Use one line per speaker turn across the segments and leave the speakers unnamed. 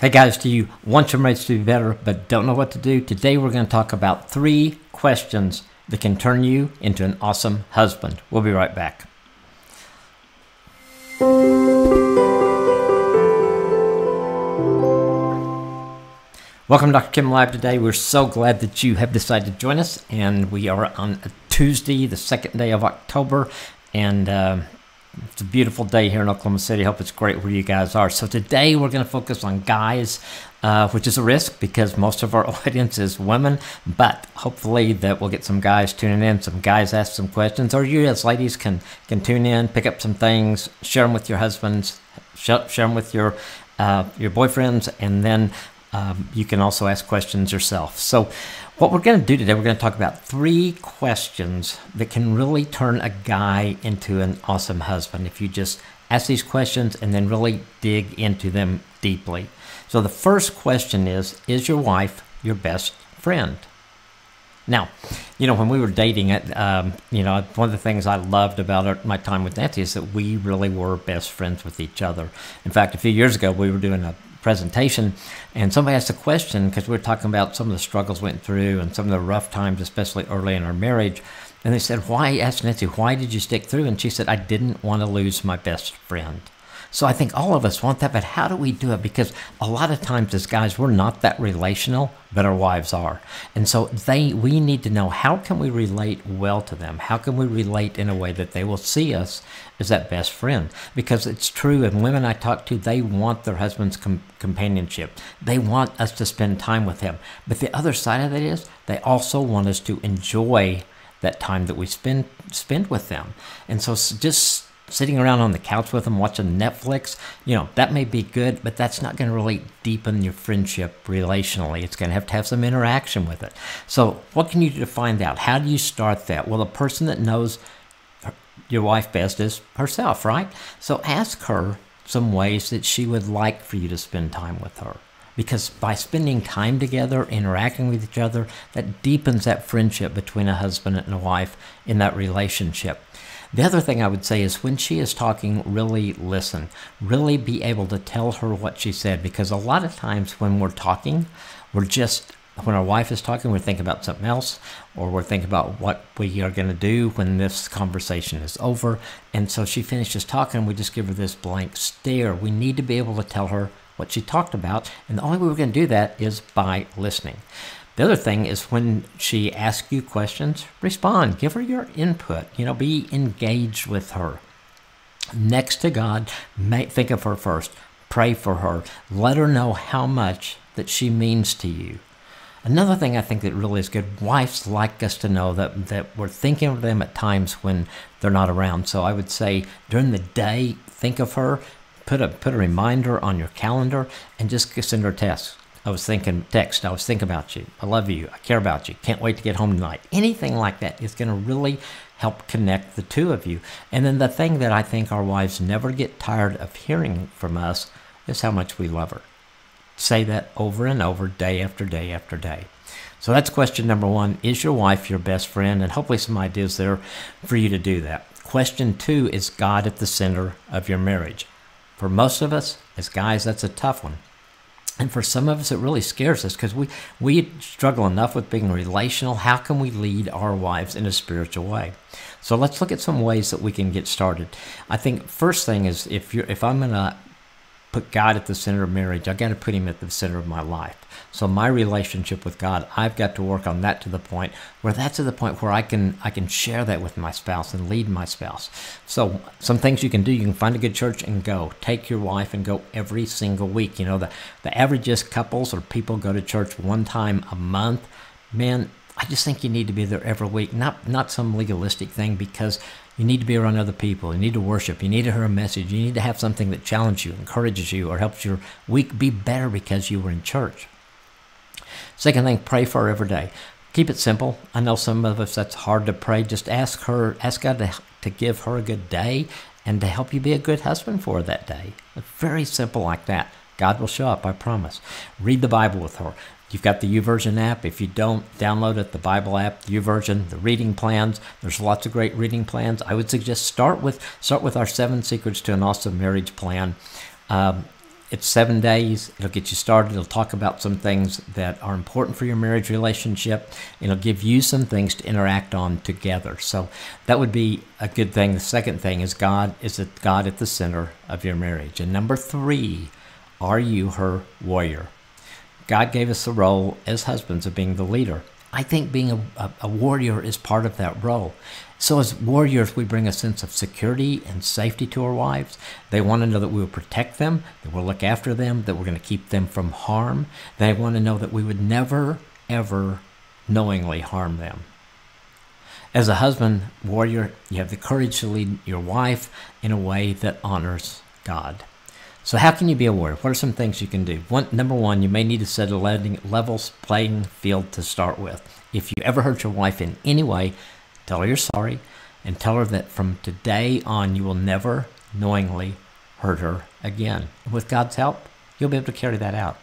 Hey guys, do you want your marriage to be better but don't know what to do? Today we're going to talk about 3 questions that can turn you into an awesome husband. We'll be right back. Welcome to Dr. Kim Live today. We're so glad that you have decided to join us, and we are on a Tuesday, the 2nd day of October, and it's a beautiful day here in Oklahoma City. I hope it's great where you guys are. So today we're going to focus on guys, which is a risk because most of our audience is women, but hopefully that we'll get some guys tuning in, some guys ask some questions, or you as ladies can tune in, pick up some things, share them with your husbands, share them with your boyfriends, and then you can also ask questions yourself. So what we're going to do today, we're going to talk about 3 questions that can really turn a guy into an awesome husband if you just ask these questions and then really dig into them deeply. So the first question is your wife your best friend? Now, when we were dating, one of the things I loved about my time with Nancy is that we really were best friends with each other. In fact, a few years ago, we were doing a presentation and somebody asked a question because we were talking about some of the struggles we went through and some of the rough times, especially early in our marriage. And they said, asked Nancy, why did you stick through? And she said, I didn't want to lose my best friend. So I think all of us want that, but how do we do it? Because a lot of times as guys, we're not that relational, but our wives are. And so we need to know, how can we relate well to them? How can we relate in a way that they will see us as that best friend? Because it's true, and women I talk to, they want their husband's companionship. They want us to spend time with him. But the other side of it is, they also want us to enjoy that time that we spend with them. And so just sitting around on the couch with them watching Netflix, that may be good, but that's not going to really deepen your friendship relationally. It's going to have some interaction with it. So what can you do to find out? How do you start that? Well, the person that knows your wife best is herself, right? So ask her some ways that she would like for you to spend time with her. Because by spending time together, interacting with each other, that deepens that friendship between a husband and a wife in that relationship. The other thing I would say is when she is talking, really listen. Really be able to tell her what she said. Because a lot of times when we're talking, when our wife is talking, we're thinking about something else, or we're thinking about what we are going to do when this conversation is over. And so she finishes talking, we just give her this blank stare. We need to be able to tell her what she talked about. And the only way we're going to do that is by listening. The other thing is when she asks you questions, respond. Give her your input. Be engaged with her. Next to God, think of her first. Pray for her. Let her know how much that she means to you. Another thing I think that really is good, wives like us to know that we're thinking of them at times when they're not around. So I would say during the day, think of her, put a reminder on your calendar, and just send her a text. I was thinking about you. I love you. I care about you. Can't wait to get home tonight. Anything like that is going to really help connect the two of you. And then the thing that I think our wives never get tired of hearing from us is how much we love her. Say that over and over, day after day after day. So that's question number 1. Is your wife your best friend? And hopefully some ideas there for you to do that. Question 2, is God at the center of your marriage? For most of us, as guys, that's a tough one. And for some of us, it really scares us because we struggle enough with being relational. How can we lead our wives in a spiritual way? So let's look at some ways that we can get started. I think first thing is if I'm going to put God at the center of marriage, I've got to put him at the center of my life. So my relationship with God, I've got to work on that to the point where I can share that with my spouse and lead my spouse. So some things you can do, you can find a good church and go. Take your wife and go every single week. The averagest couples or people go to church 1 time a month. Man, I just think you need to be there every week, not some legalistic thing, because you need to be around other people. You need to worship. You need to hear a message. You need to have something that challenges you, encourages you, or helps your week be better because you were in church. Second thing, pray for her every day. Keep it simple. I know some of us that's hard to pray. Just ask God to give her a good day and to help you be a good husband for her that day. Very simple like that. God will show up, I promise. Read the Bible with her. You've got the YouVersion app. If you don't, download it, the Bible app, the YouVersion, the reading plans. There's lots of great reading plans. I would suggest start with our 7 Secrets to an Awesome Marriage plan. It's 7 days. It'll get you started. It'll talk about some things that are important for your marriage relationship. It'll give you some things to interact on together. So that would be a good thing. The second thing is God at the center of your marriage. And number 3, are you her warrior? God gave us the role as husbands of being the leader. I think being a warrior is part of that role. So as warriors, we bring a sense of security and safety to our wives. They want to know that we will protect them, that we'll look after them, that we're going to keep them from harm. They want to know that we would never, ever knowingly harm them. As a husband warrior, you have the courage to lead your wife in a way that honors God. So how can you be a warrior? What are some things you can do? Number one, you may need to set a level playing field to start with. If you ever hurt your wife in any way, tell her you're sorry and tell her that from today on you will never knowingly hurt her again. And with God's help, you'll be able to carry that out.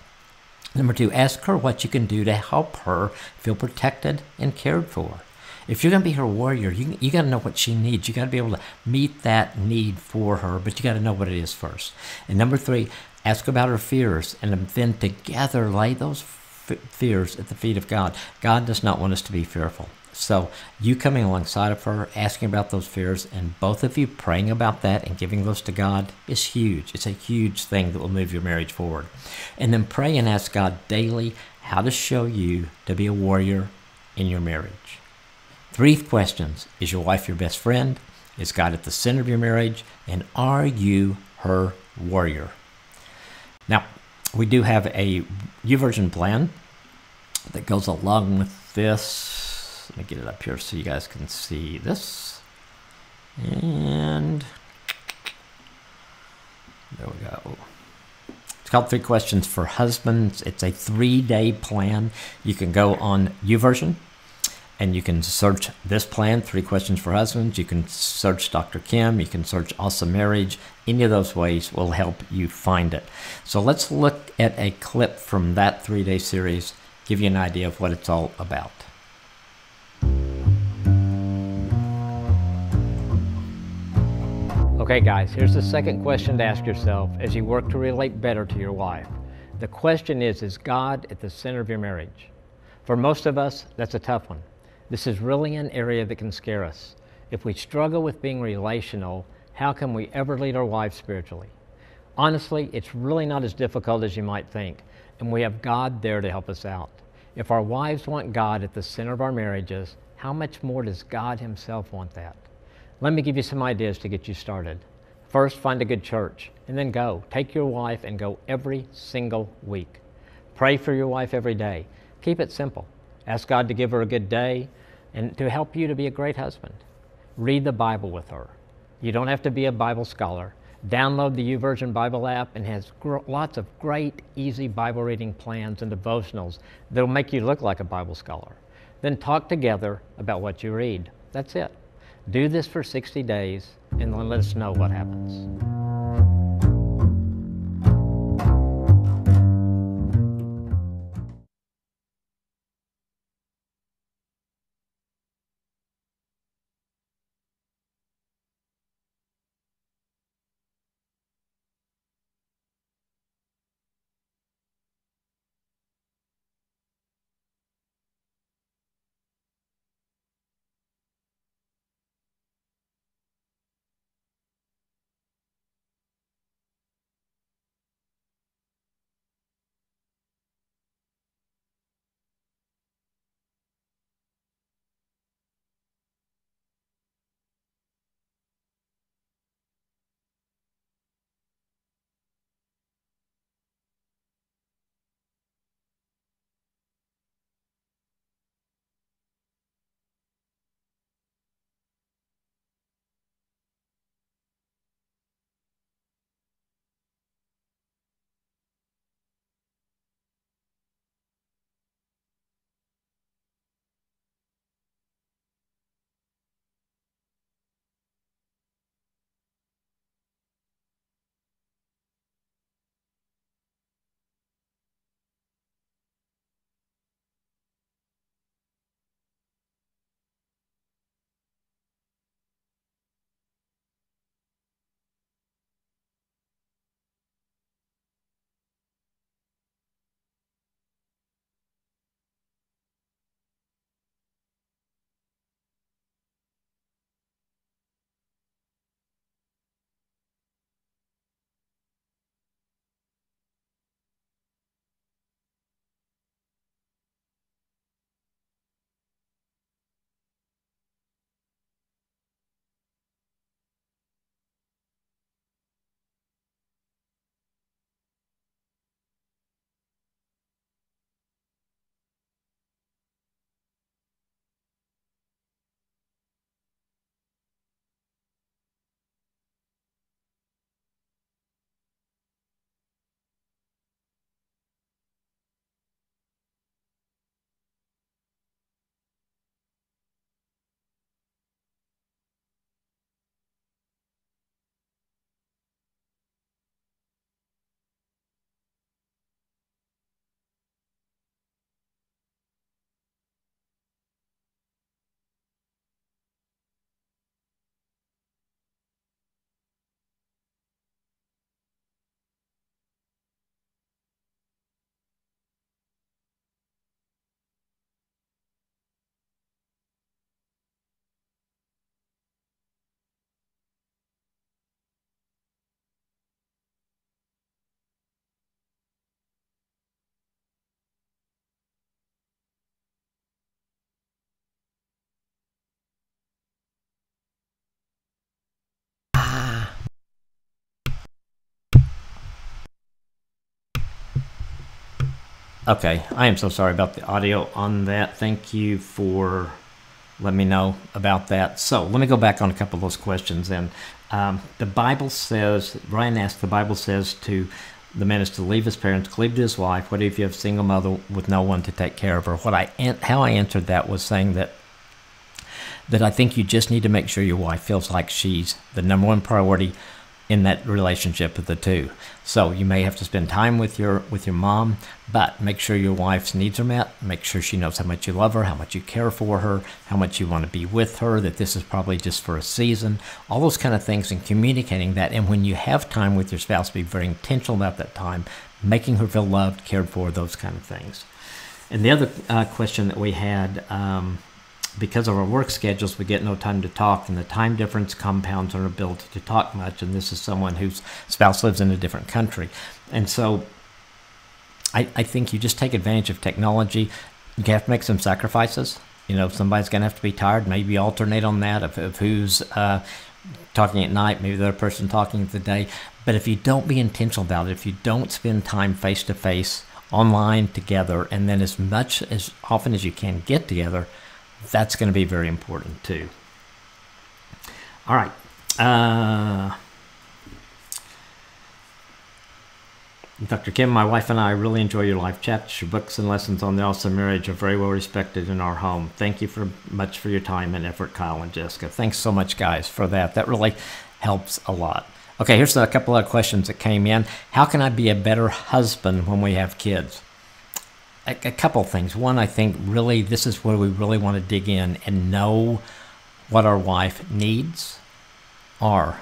Number 2, ask her what you can do to help her feel protected and cared for. If you're going to be her warrior, you got to know what she needs. You got to be able to meet that need for her, but you got to know what it is first. And number 3, ask about her fears, and then together lay those fears at the feet of God. God does not want us to be fearful. So you coming alongside of her, asking about those fears, and both of you praying about that and giving those to God is huge. It's a huge thing that will move your marriage forward. And then pray and ask God daily how to show you to be a warrior in your marriage. 3 questions. Is your wife your best friend? Is God at the center of your marriage? And are you her warrior? Now, we do have a YouVersion plan that goes along with this. Let me get it up here so you guys can see this. And there we go. It's called 3 Questions for Husbands. It's a 3-day plan. You can go on YouVersion and you can search this plan, 3 Questions for Husbands. You can search Dr. Kim. You can search Awesome Marriage. Any of those ways will help you find it. So let's look at a clip from that 3-day series, give you an idea of what it's all about. Okay guys, here's the second question to ask yourself as you work to relate better to your wife. The question is God at the center of your marriage? For most of us, that's a tough one. This is really an area that can scare us. If we struggle with being relational, how can we ever lead our wives spiritually? Honestly, it's really not as difficult as you might think, and we have God there to help us out. If our wives want God at the center of our marriages, how much more does God Himself want that? Let me give you some ideas to get you started. First, find a good church, and then go. Take your wife and go every single week. Pray for your wife every day. Keep it simple. Ask God to give her a good day and to help you to be a great husband. Read the Bible with her. You don't have to be a Bible scholar. Download the YouVersion Bible app and has lots of great, easy Bible reading plans and devotionals that will make you look like a Bible scholar. Then talk together about what you read. That's it. Do this for 60 days and then let us know what happens. Okay, I am so sorry about the audio on that. Thank you for letting me know about that. So let me go back on a couple of those questions. And the Bible says, Ryan asked, the Bible says to the man is to leave his parents, cleave to his wife. What if you have a single mother with no one to take care of her? How I answered that was saying that I think you just need to make sure your wife feels like she's the number one priority in that relationship of the two. So you may have to spend time with your mom, but make sure your wife's needs are met. Make sure she knows how much you love her, how much you care for her, how much you want to be with her, that this is probably just for a season, all those kind of things, and communicating that. And when you have time with your spouse, be very intentional about that time, making her feel loved, cared for, those kind of things. And the other question that we had, because of our work schedules, we get no time to talk, and the time difference compounds our ability to talk much. And this is someone whose spouse lives in a different country. And so I think you just take advantage of technology. You have to make some sacrifices. You know, somebody's going to have to be tired. Maybe alternate on that of who's talking at night, maybe the other person talking at the day. But if you don't be intentional about it, if you don't spend time face-to-face online together, and then as often as you can get together, that's going to be very important too. All right. Dr. Kim, my wife and I really enjoy your live chats. Your books and lessons on the awesome marriage are very well respected in our home. Thank you much for your time and effort, Kyle and Jessica. Thanks so much, guys, for that. That really helps a lot. Okay, here's a couple of questions that came in. How can I be a better husband when we have kids? A couple things. One, I think really this is where we really want to dig in and know what our wife needs are.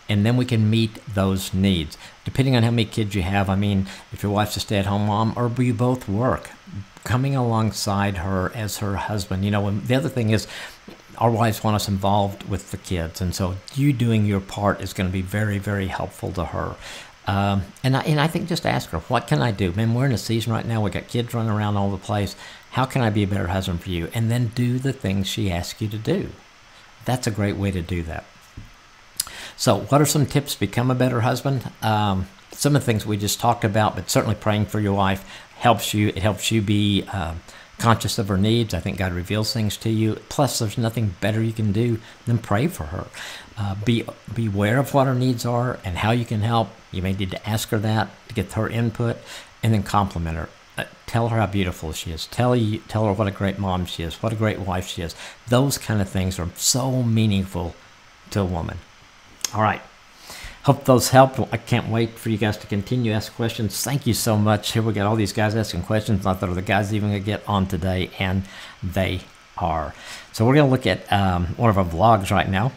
And then we can meet those needs. Depending on how many kids you have, I mean, if your wife's a stay-at-home mom or you both work, coming alongside her as her husband. You know, and the other thing is our wives want us involved with the kids. And so you doing your part is going to be very, very helpful to her. And I think just ask her, what can I do? Man, we're in a season right now. We got kids running around all the place. How can I be a better husband for you? And then do the things she asks you to do. That's a great way to do that. So what are some tips to become a better husband? Some of the things we just talked about, but certainly praying for your wife helps you. It helps you be conscious of her needs. I think God reveals things to you. Plus, there's nothing better you can do than pray for her. Be aware of what her needs are and how you can help. You may need to ask her that to get her input, and then compliment her. Tell her how beautiful she is. Tell her what a great mom she is, what a great wife she is. Those kind of things are so meaningful to a woman. All right. Hope those helped. I can't wait for you guys to continue to ask questions. Thank you so much. Here we got all these guys asking questions. I thought the guys even going to get on today, and they are. So we're going to look at one of our vlogs right now.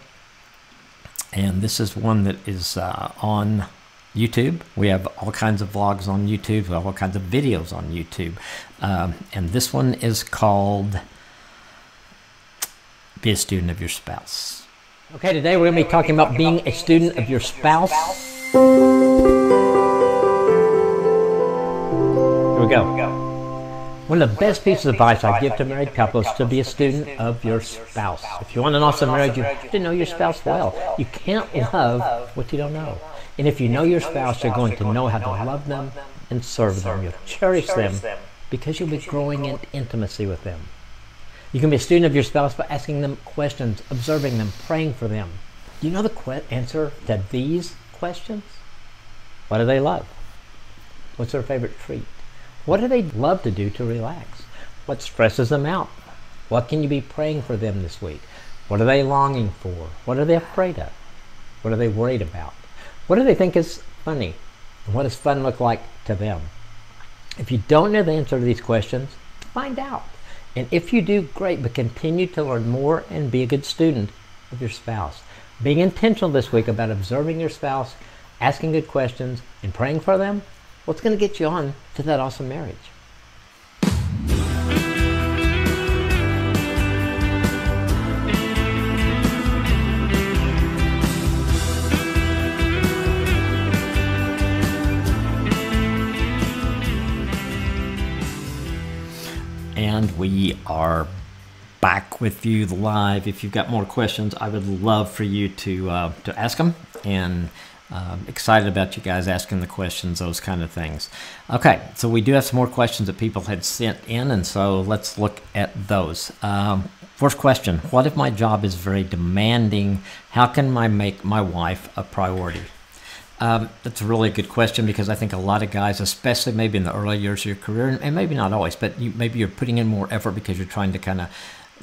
And this is one that is on YouTube. We have all kinds of vlogs on YouTube. We have all kinds of videos on YouTube. And this one is called Be a Student of Your Spouse. Okay, today we're going to be talking about being a student of your spouse. Here we go. One of the best pieces of advice I give to married couples is to be a student of your spouse. If you want an awesome marriage, you have to know your spouse well. You can't love what you don't know. And if you know your spouse, you're going to know how to love them and serve them. You'll cherish them because you'll be growing in intimacy with them. You can be a student of your spouse by asking them questions, observing them, praying for them. Do you know the answer to these questions? What do they love? What's their favorite treat? What do they love to do to relax? What stresses them out? What can you be praying for them this week? What are they longing for? What are they afraid of? What are they worried about? What do they think is funny? And what does fun look like to them? If you don't know the answer to these questions, find out. And if you do, great, but continue to learn more and be a good student of your spouse. Being intentional this week about observing your spouse, asking good questions, and praying for them, what's going to get you on to that awesome marriage? And we are back with you live. If you've got more questions, I would love for you to ask them, and excited about you guys asking the questions, those kind of things. Okay, so we do have some more questions that people had sent in, and so let's look at those. First question, what if my job is very demanding? How can I make my wife a priority? That's a really good question, because I think a lot of guys, especially maybe in the early years of your career, and maybe not always, but maybe you're putting in more effort because you're trying to kind of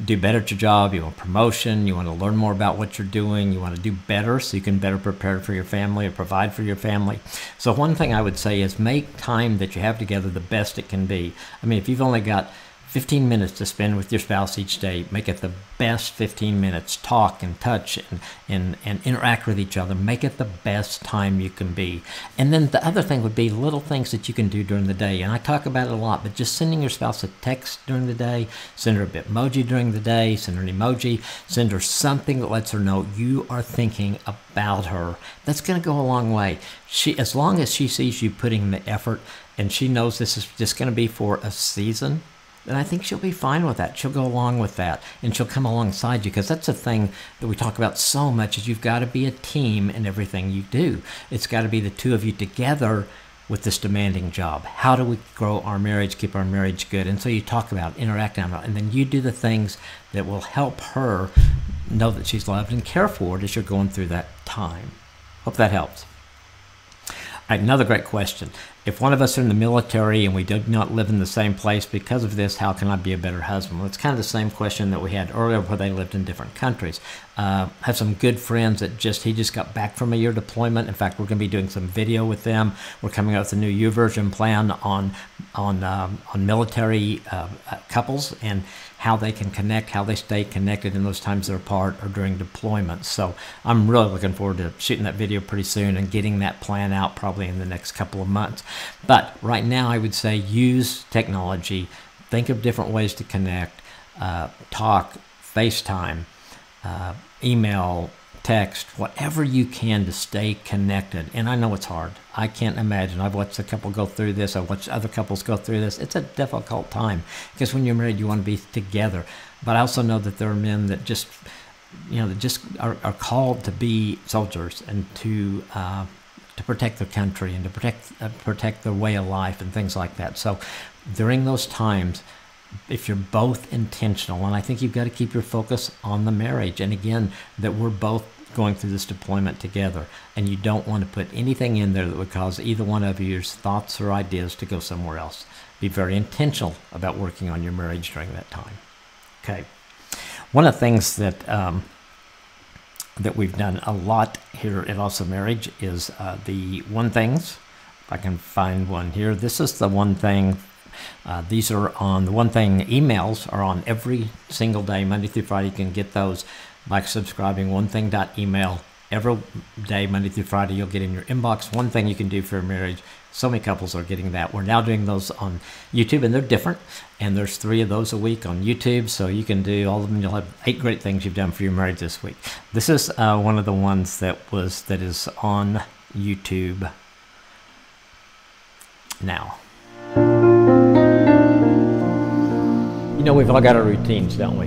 do better at your job, you want promotion, you want to learn more about what you're doing, you want to do better so you can better prepare for your family or provide for your family. So one thing I would say is make time that you have together the best it can be. I mean, if you've only got 15 minutes to spend with your spouse each day, make it the best 15 minutes. Talk and touch and interact with each other. Make it the best time you can be. And then the other thing would be little things that you can do during the day. And I talk about it a lot, but just sending your spouse a text during the day, send her a Bitmoji during the day, send her an emoji, send her something that lets her know you are thinking about her. That's going to go a long way. As long as she sees you putting in the effort and she knows this is just going to be for a season, then I think she'll be fine with that. She'll go along with that, and she'll come alongside you, because that's the thing that we talk about so much, is you've got to be a team in everything you do. It's got to be the two of you together with this demanding job. How do we grow our marriage, keep our marriage good? And so you talk about interacting, and then you do the things that will help her know that she's loved and care for it as you're going through that time. Hope that helps. All right, another great question. If one of us are in the military and we do not live in the same place because of this, how can I be a better husband? Well, it's kind of the same question that we had earlier, where they lived in different countries. Have some good friends that he just got back from a year deployment. In fact, we're going to be doing some video with them. We're coming out with a new YouVersion plan on military couples and how they can connect, how they stay connected in those times they're apart or during deployments. So I'm really looking forward to shooting that video pretty soon and getting that plan out probably in the next couple of months. But right now I would say use technology, think of different ways to connect, talk, FaceTime, email, text, whatever you can to stay connected. And I know it's hard. I can't imagine. I've watched a couple go through this. I've watched other couples go through this. It's a difficult time, because when you're married, you want to be together. But I also know that there are men that just, are called to be soldiers and to protect their country and to protect their way of life and things like that. So during those times, if you're both intentional, and I think you've got to keep your focus on the marriage, and again, that we're both going through this deployment together, and you don't want to put anything in there that would cause either one of your thoughts or ideas to go somewhere else. Be very intentional about working on your marriage during that time. Okay. One of the things that that we've done a lot here at Awesome Marriage is the one things. If I can find one here. This is the one thing. These are on the one thing emails are on every single day, Monday through Friday. You can get those by subscribing onething.email every day, Monday through Friday. You'll get in your inbox one thing you can do for your marriage. So many couples are getting that. We're now doing those on YouTube, and they're different. And there's 3 of those a week on YouTube, so you can do all of them. You'll have 8 great things you've done for your marriage this week. This is one of the ones that is on YouTube now. You know, we've all got our routines, don't we?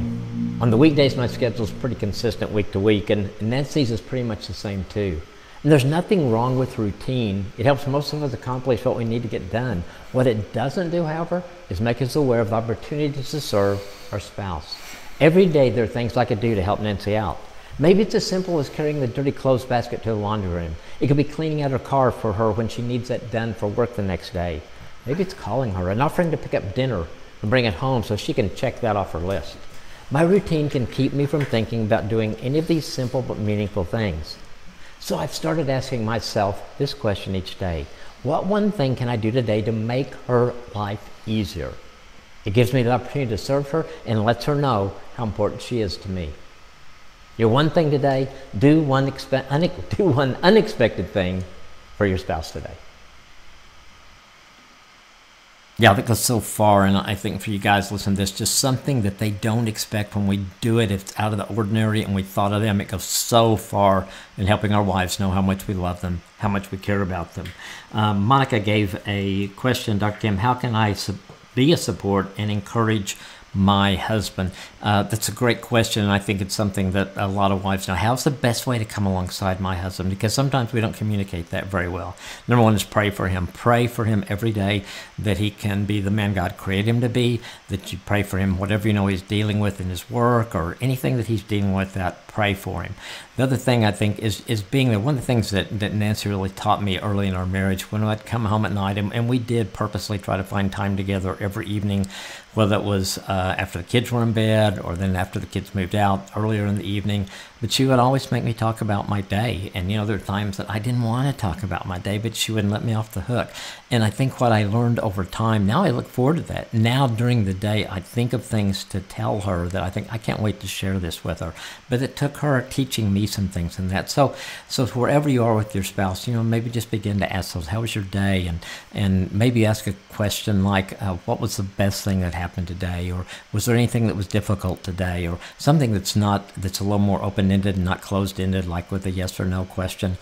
On the weekdays, my schedule's pretty consistent week to week, and Nancy's is pretty much the same too. And there's nothing wrong with routine. It helps most of us accomplish what we need to get done. What it doesn't do, however, is make us aware of the opportunities to serve our spouse. Every day there are things I could do to help Nancy out. Maybe it's as simple as carrying the dirty clothes basket to the laundry room. It could be cleaning out her car for her when she needs that done for work the next day. Maybe it's calling her and offering to pick up dinner and bring it home so she can check that off her list. My routine can keep me from thinking about doing any of these simple but meaningful things. So I've started asking myself this question each day. What one thing can I do today to make her life easier? It gives me the opportunity to serve her and lets her know how important she is to me. Your one thing today, do one unexpected thing for your spouse today. Yeah, that goes so far, and I think for you guys listening to this, just something that they don't expect when we do it. It's out of the ordinary, and we thought of them. It goes so far in helping our wives know how much we love them, how much we care about them. Monica gave a question, Dr. Kim, how can I be a support and encourage my husband? That's a great question, and I think it's something that a lot of wives know. How's the best way to come alongside my husband? Because sometimes we don't communicate that very well. Number one is pray for him. Pray for him every day that he can be the man God created him to be, that you pray for him, whatever you know he's dealing with in his work or anything that he's dealing with, that pray for him. The other thing I think is being there. One of the things that Nancy really taught me early in our marriage, when I'd come home at night, and we did purposely try to find time together every evening, whether it was after the kids were in bed or then after the kids moved out earlier in the evening. But she would always make me talk about my day. And, you know, there are times that I didn't want to talk about my day, but she wouldn't let me off the hook. And I think what I learned over time, now I look forward to that. Now during the day, I think of things to tell her that I think I can't wait to share this with her. But it took her teaching me some things in that. So wherever you are with your spouse, you know, maybe just begin to ask those, how was your day? And maybe ask a question like, what was the best thing that happened today? Or was there anything that was difficult today? Or something that's a little more open-ended and not closed-ended, like with a yes or no question.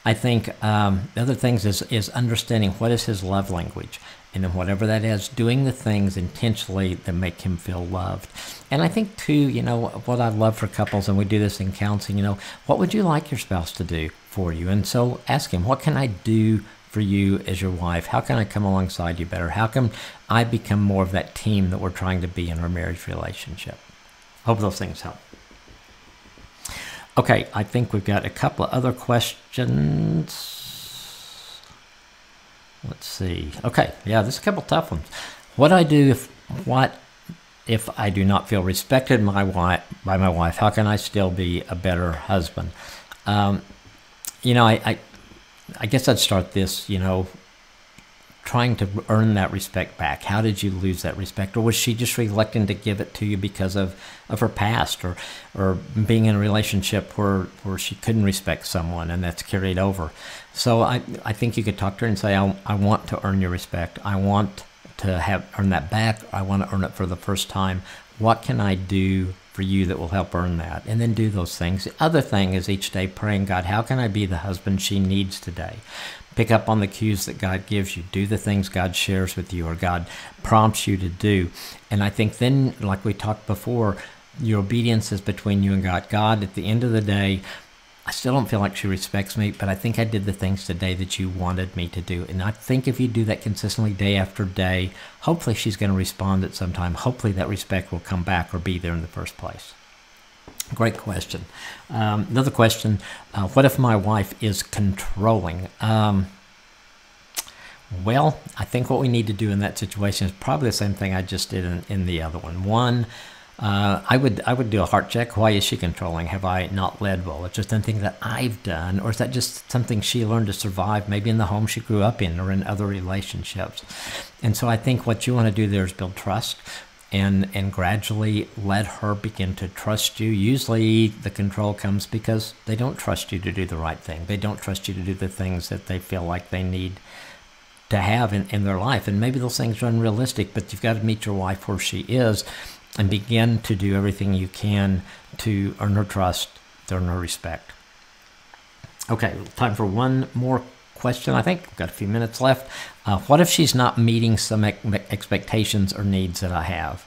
I think the other things is understanding what is his love language. And then whatever that is, doing the things intentionally that make him feel loved. And I think, too, you know, what I love for couples, and we do this in counseling, you know, what would you like your spouse to do for you? And so ask him, what can I do for you as your wife? How can I come alongside you better? How can I become more of that team that we're trying to be in our marriage relationship? Hope those things help. Okay, I think we've got a couple of other questions. Let's see. Okay, yeah, there's a couple tough ones. What I do if I do not feel respected by my wife? How can I still be a better husband? You know, I guess I'd start this, you know, trying to earn that respect back. How did you lose that respect? Or was she just reluctant to give it to you because of her past or being in a relationship where she couldn't respect someone and that's carried over? So I think you could talk to her and say, I want to earn your respect. I want to earn that back. I want to earn it for the first time. What can I do for you that will help earn that? And then do those things. The other thing is each day praying, God, how can I be the husband she needs today? Pick up on the cues that God gives you. Do the things God shares with you or God prompts you to do. And I think then, like we talked before, your obedience is between you and God. God, at the end of the day, I still don't feel like she respects me, but I think I did the things today that you wanted me to do. And I think if you do that consistently day after day, hopefully she's going to respond at some time. Hopefully that respect will come back or be there in the first place. Great question. Another question, what if my wife is controlling? Well, I think what we need to do in that situation is probably the same thing I just did in the other one. One, I would do a heart check. Why is she controlling? Have I not led well? Is just something that I've done, or is that just something she learned to survive, maybe in the home she grew up in or in other relationships? And so I think what you want to do there is build trust and gradually let her begin to trust you. Usually the control comes because they don't trust you to do the right thing. They don't trust you to do the things that they feel like they need to have in their life. And maybe those things are unrealistic, but you've got to meet your wife where she is and begin to do everything you can to earn her trust, to earn her respect. Okay, time for one more question, I think. We've got a few minutes left. What if she's not meeting some expectations or needs that I have?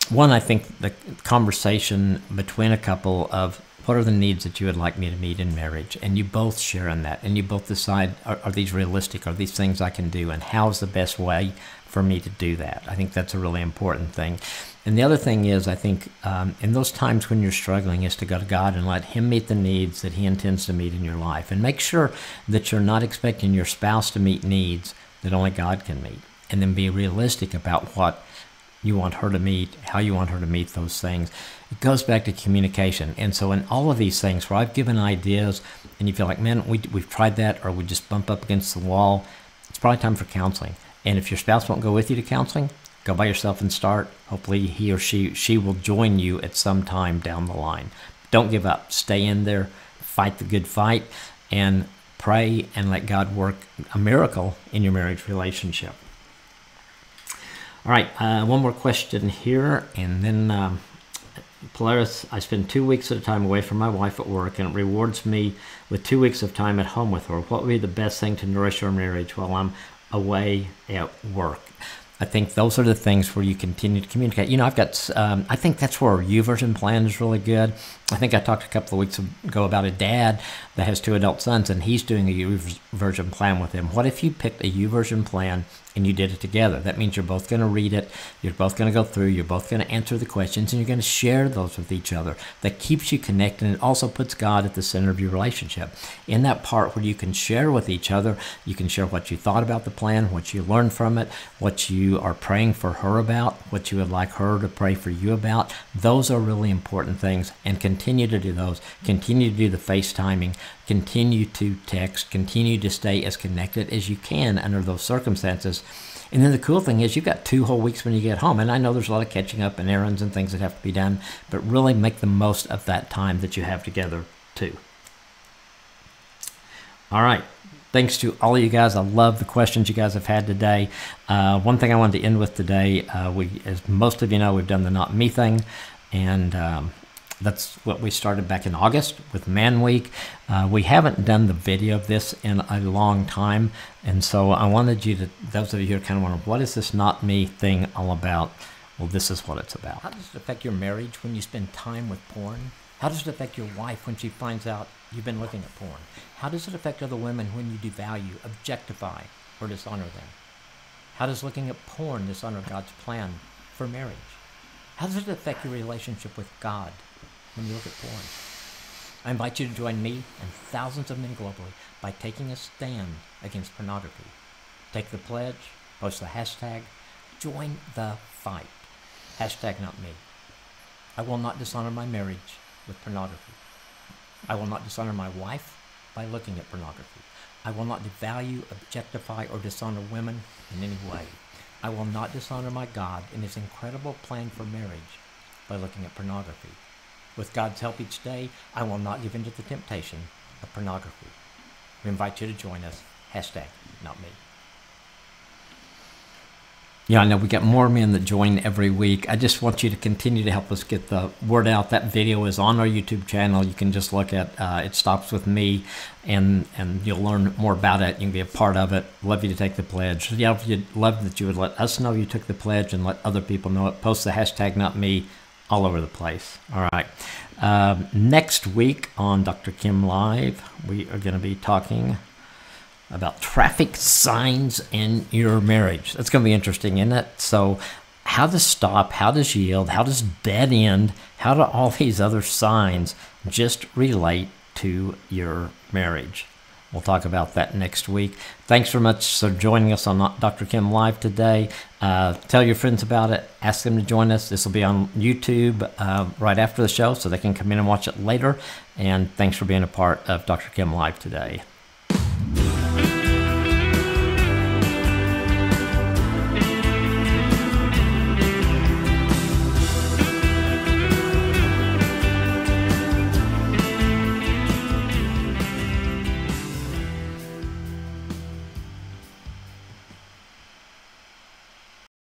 One, I think the conversation between a couple of what are the needs that you would like me to meet in marriage? And you both share in that, and you both decide, are these realistic? Are these things I can do? And how's the best way for me to do that? I think that's a really important thing. And the other thing is, I think in those times when you're struggling is to go to God and let Him meet the needs that He intends to meet in your life. And make sure that you're not expecting your spouse to meet needs that only God can meet. And then be realistic about what you want her to meet, how you want her to meet those things. It goes back to communication. And so in all of these things where I've given ideas and you feel like, man, we've tried that, or we just bump up against the wall, it's probably time for counseling. And if your spouse won't go with you to counseling, go by yourself and start. Hopefully he or she will join you at some time down the line. Don't give up. Stay in there, fight the good fight, and pray and let God work a miracle in your marriage relationship. All right, one more question here, and then Polaris, I spend 2 weeks at a time away from my wife at work, and it rewards me with 2 weeks of time at home with her. What would be the best thing to nourish our marriage while I'm away at work? I think those are the things where you continue to communicate. You know, I've got, I think that's where a YouVersion plan is really good. I think I talked a couple of weeks ago about a dad that has 2 adult sons, and he's doing a YouVersion plan with him. What if you picked a YouVersion plan and you did it together? That means you're both going to read it, you're both going to go through, you're both going to answer the questions, and you're going to share those with each other. That keeps you connected, and it also puts God at the center of your relationship. In that part where you can share with each other, you can share what you thought about the plan, what you learned from it, what you are praying for her about, what you would like her to pray for you about. Those are really important things, and continue to do those. Continue to do the FaceTiming, continue to text, continue to stay as connected as you can under those circumstances. And then the cool thing is you've got 2 whole weeks when you get home. And I know there's a lot of catching up and errands and things that have to be done, but really make the most of that time that you have together too. All right. Thanks to all of you guys. I love the questions you guys have had today. One thing I wanted to end with today, as most of you know, we've done the Not Me thing. And that's what we started back in August with Man Week. We haven't done the video of this in a long time. And so I wanted you to, those of you who are kind of wondering, what is this Not Me thing all about? Well, this is what it's about. How does it affect your marriage when you spend time with porn? How does it affect your wife when she finds out you've been looking at porn? How does it affect other women when you devalue, objectify, or dishonor them? How does looking at porn dishonor God's plan for marriage? How does it affect your relationship with God when you look at porn? I invite you to join me and thousands of men globally by taking a stand against pornography. Take the pledge, post the hashtag, join the fight. Hashtag not me. I will not dishonor my marriage with pornography. I will not dishonor my wife by looking at pornography. I will not devalue, objectify, or dishonor women in any way. I will not dishonor my God in his incredible plan for marriage by looking at pornography. With God's help each day, I will not give in to the temptation of pornography. We invite you to join us. Hashtag not me. Yeah, I know we got more men that join every week. I just want you to continue to help us get the word out. That video is on our YouTube channel. You can just look at It Stops With Me, and you'll learn more about it. You can be a part of it. Love you to take the pledge. Yeah, you'd love that you would let us know you took the pledge and let other people know it. Post the hashtag not me all over the place. All right. Next week on Dr. Kim Live, we are going to be talking about traffic signs in your marriage. That's going to be interesting, isn't it? So how to stop, how to yield, how does dead end, how do all these other signs just relate to your marriage? We'll talk about that next week. Thanks very much for joining us on Dr. Kim Live today. Tell your friends about it. Ask them to join us. This will be on YouTube right after the show, so they can come in and watch it later. And thanks for being a part of Dr. Kim Live today.